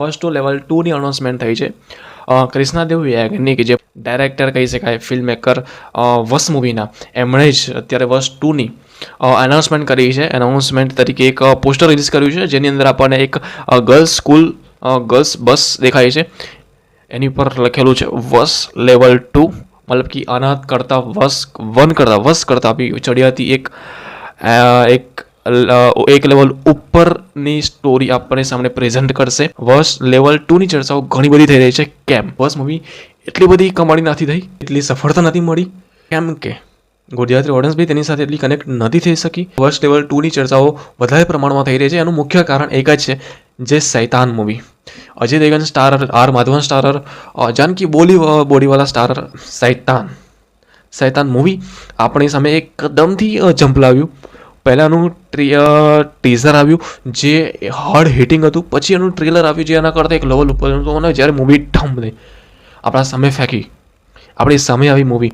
First two level 2ની announcement થઈ છે. કૃષ્ણાદેવ યાજ્ઞિક જે ડાયરેક્ટર કહી શકાય, ફિલ્મ મેકર વસ મૂવીના, એમણે જ અત્યારે વસ 2ની એનાઉન્સમેન્ટ કરી છે. એનાઉન્સમેન્ટ તરીકે એક પોસ્ટર રિલીઝ કર્યું છે, જેની અંદર આપણને એક ગર્લ્સ સ્કૂલ, ગર્લ્સ બસ દેખાય છે. એની ઉપર લખેલું છે વસ લેવલ 2, મતલબ કે અનાથ કરતાં વસ કરતાં બી ચડિયાતી એક લેવલ ઉપરની સ્ટોરી આપણને સામે પ્રેઝન્ટ કરશે. વસ લેવલ 2ની ચર્ચાઓ ઘણી બધી થઈ રહી છે. કેમ વસ મૂવી એટલી બધી કમાણી નથી થઈ, એટલી સફળતા નથી મળી, કેમ કે ગુજરાતી ઓડિયન્સ બી તેની સાથે એટલી કનેક્ટ નથી થઈ શકી. વસ લેવલ 2ની ચર્ચાઓ વધારે પ્રમાણમાં થઈ રહી છે. એનું મુખ્ય કારણ એક જ છે, જે Shaitaan movie. Ajay Devgan starrer, R Madhavan starrer, Janki Bodiwala starrer Shaitaan movie આપણી સામે એકદમથી ઝંપલાવ્યું. પહેલાંનું ટીઝર આવ્યું જે હાર્ડ હિટિંગ હતું, પછી એનું ટ્રેલર આવ્યું જે એના કરતાં એક લેવલ ઉપર હતું. અને જ્યારે મૂવી ઠંબ આપણા સામે ફેંકી, આપણી સામે આવી મૂવી,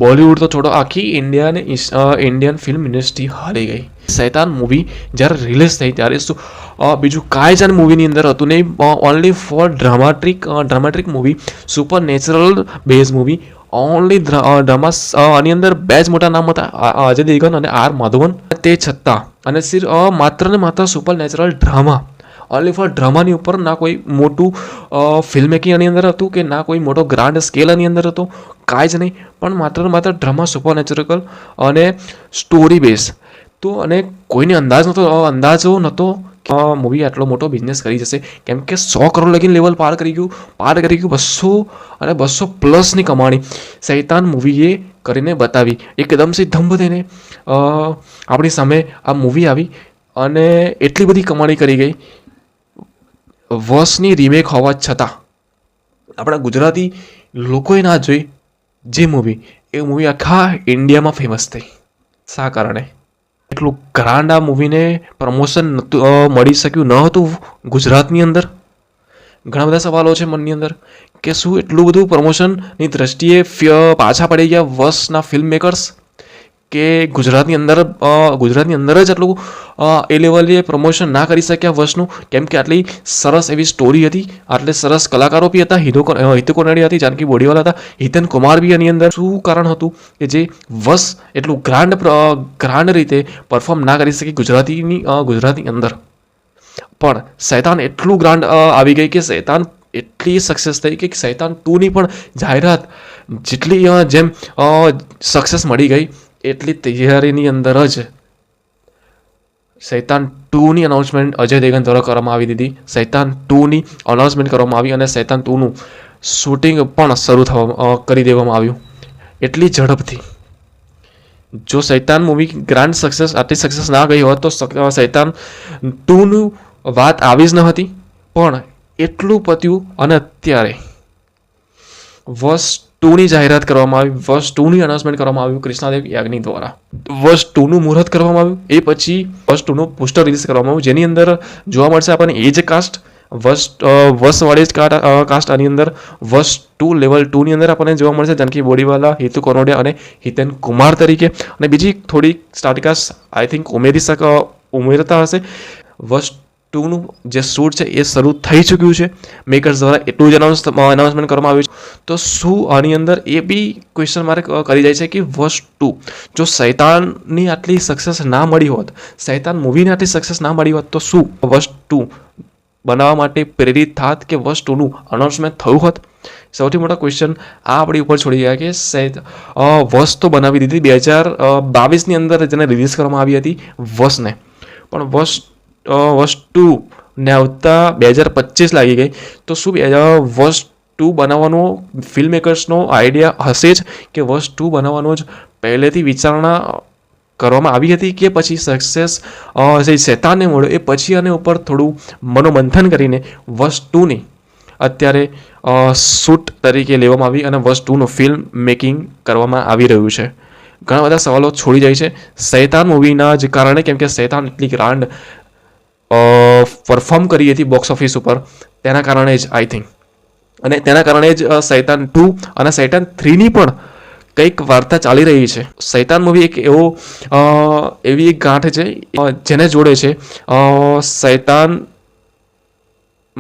બોલિવૂડ તો છોડો, આખી ઇન્ડિયન ફિલ્મ ઇન્ડસ્ટ્રી હારી ગઈ. સૈતાન મૂવી જ્યારે રિલીઝ થઈ ત્યારે શું બીજું કાંઈ જ મૂવીની અંદર હતું નહીં. Only for dramatic movie, supernatural base movie, only drama. આની અંદર બે જ મોટા નામ હતા, અજય દેવગન અને આર માધવન. તે છતાં અને માત્ર ને માત્ર supernatural drama, only for ડ્રામાની ઉપર ના કોઈ મોટું ફિલ્મ મેકિંગ આની અંદર હતું કે ના કોઈ મોટો ગ્રાન્ડ સ્કેલ આની અંદર હતો, કાંઈ જ નહીં. પણ માત્ર ડ્રામા, સુપર નેચરલ અને સ્ટોરી બેઝ. તો અને કોઈને અંદાજો નહોતો મૂવી આટલો મોટો બિઝનેસ કરી જશે, કેમ કે 100 કરોડ લગીને લેવલ પાર કરી ગયું. 200 અને 200+ કમાણી સૈતાન મૂવીએ કરીને બતાવી. એકદમથી ધંભ થઈને આપણી સામે આ મૂવી આવી અને એટલી બધી કમાણી કરી ગઈ. વસની રીમેક હોવા છતાં આપણા ગુજરાતી લોકોએ ના જોઈ જે મૂવી, એ મૂવી આખા ઇન્ડિયામાં ફેમસ થઈ. શા કારણે? એટલું ગ્રાન્ડ આ મૂવીને પ્રમોશન મળી શક્યું ન હતું ગુજરાતની અંદર. ઘણા બધા સવાલો છે મનની અંદર કે શું એટલું બધું પ્રમોશનની દ્રષ્ટિએ પાછા પડી ગયા વસના ફિલ્મ મેકર્સ, કે ગુજરાતની અંદર જ આટલું એ લેવલે પ્રમોશન ના કરી શક્યા વસનું, કેમ કે આટલી સરસ એવી સ્ટોરી હતી, આટલે સરસ કલાકારો બી હતા. હિતુ કોનાડી હતી, જાનકી બોડીવાલા હતા, હિતન કુમાર બી એની અંદર. શું કારણ હતું કે જે વસ એટલું ગ્રાન્ડ રીતે પરફોર્મ ના કરી શકી ગુજરાતની અંદર? પણ સૈતાન એટલું ગ્રાન્ડ આવી ગઈ કે સૈતાન એટલી સક્સેસ થઈ કે સૈતાન 2ની પણ જાહેરાત જેટલી જેમ સક્સેસ મળી ગઈ, એટલી તૈયારીની અંદર જ સૈતાન 2ની અનાઉન્સમેન્ટ અજય દેવગન દ્વારા કરવામાં આવી દીધી. સૈતાન 2ની અનાઉન્સમેન્ટ કરવામાં આવી અને સૈતાન 2નું શૂટિંગ પણ શરૂ કરી દેવામાં આવ્યું એટલી ઝડપથી. જો સૈતાન મૂવી ગ્રાન્ડ સક્સેસ આટલી સક્સેસ ના ગઈ હોત તો સૈતાન 2નું વાત આવી જ ન હતી. પણ એટલું પત્યું અને અત્યારે વસ 2ની જાહેરાત કરવામાં આવી, વસ 2ની અનાઉન્સમેન્ટ કરવામાં આવ્યું કૃષ્ણાદેવ યાજ્ઞિક દ્વારા. વસ 2નું મુહૂર્ત કરવામાં આવ્યું, એ પછી વસ 2નું પોસ્ટર રિલીઝ કરવામાં આવ્યું, જેની અંદર જોવા મળશે આપણને એ જ કાસ્ટ, વસવાળી જ કાસ્ટ. આની અંદર વસ 2 લેવલ 2ની અંદર આપણને જોવા મળશે જાનકી બોડીવાલા, હિતુ કોનોડિયા અને હિતેન કુમાર તરીકે. અને બીજી થોડી સ્ટારકાસ્ટ આઈ થિંક ઉમેરતા હશે. વસ 2નું જે શૂટ છે એ શરૂ થઈ ચૂક્યું છે મેકર્સ દ્વારા, એટલું જ અનાઉન્સમેન્ટ કરવામાં આવ્યું છે. તો શું આની અંદર એ બી ક્વેશ્ચન માર્ક કરી જાય છે કે વસ 2 જો સૈતાનની આટલી સક્સેસ ના મળી હોત, સૈતાન મૂવીને આટલી સક્સેસ ના મળી હોત, તો શું વસ 2 બનાવવા માટે પ્રેરિત થાત કે વસ 2નું અનાઉન્સમેન્ટ થયું હોત? સૌથી મોટા ક્વેશ્ચન આ આપણી ઉપર છોડી ગયા કે વસ તો બનાવી દીધી 2022ની અંદર જેને રિલીઝ કરવામાં આવી હતી વસને, પણ વસ 2 ને આવતા 2025 લાગી ગઈ. તો શું વસ 2 બનાવવાનો ફિલ્મ મેકર્સનો આઈડિયા હશે જ કે વસ 2 બનાવવાનો જ પહેલેથી વિચારણા કરવામાં આવી હતી, કે પછી સક્સેસ જે સૈતાનને મળ્યો એ પછી આને ઉપર થોડું મનોમંથન કરીને વસ 2ની અત્યારે શૂટ તરીકે લેવામાં આવી અને વસ 2નું ફિલ્મ મેકિંગ કરવામાં આવી રહ્યું છે? ઘણા બધા સવાલો છોડી જાય છે સૈતાન મૂવીના જ કારણે, કેમ કે સૈતાન એટલી ગ્રાન્ડ પરફોર્મ કરી હતી બોક્સ ઓફિસ ઉપર, તેના કારણે જ આઈ થિંક. અને તેના કારણે જ સૈતાન 2 અને સૈતાન 3ની પણ કંઈક વાર્તા ચાલી રહી છે. સૈતાન મૂવી એક એવી એક ગાંઠ છે જેને જોડે છે સૈતાન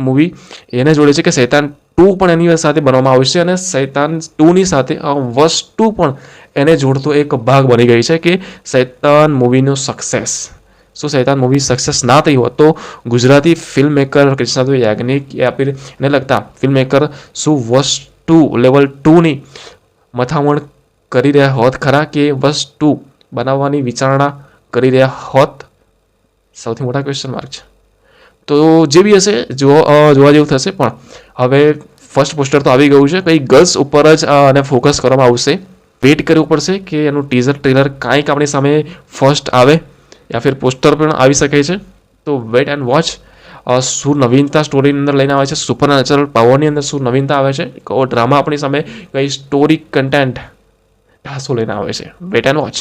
મૂવી એને જોડે છે કે શૈતાન 2 પણ એની સાથે બનાવવામાં આવશે અને શૈતાન 2ની સાથે વર્ષ 2 પણ એને જોડતો એક ભાગ બની ગઈ છે કે શૈતાન મૂવીનો સક્સેસ. શું શૈતાન મૂવી સક્સેસ ના થઈ હોત તો ગુજરાતી ફિલ્મ મેકર કૃષ્ણાભાઈ યાજ્ઞિક યા ફિર એને લગતા ફિલ્મ મેકર શું વર્ષ 2 લેવલ 2ની મથામણ કરી રહ્યા હોત ખરા કે વર્ષ 2 બનાવવાની વિચારણા કરી રહ્યા હોત? સૌથી મોટા ક્વેશ્ચન માર્ક છે. તો જે બી હશે જોવા જેવું થશે. પણ હવે ફર્સ્ટ પોસ્ટર તો આવી ગયું છે, કંઈ ગર્લ્સ ઉપર જ અને ફોકસ કરવામાં આવશે. વેઇટ કરવું પડશે કે એનું ટીઝર ટ્રેલર કાંઈક આપણી સામે ફર્સ્ટ આવે યા ફિર પોસ્ટર પણ આવી શકે છે. તો વેઇટ એન્ડ વોચ. શું નવીનતા સ્ટોરીની અંદર લઈને આવે છે, સુપર નેચરલ પાવરની અંદર શું નવીનતા આવે છે, કયો ડ્રામા આપણી સામે કઈ સ્ટોરી કન્ટેન્ટ શું લઈને આવે છે. Weight and watch.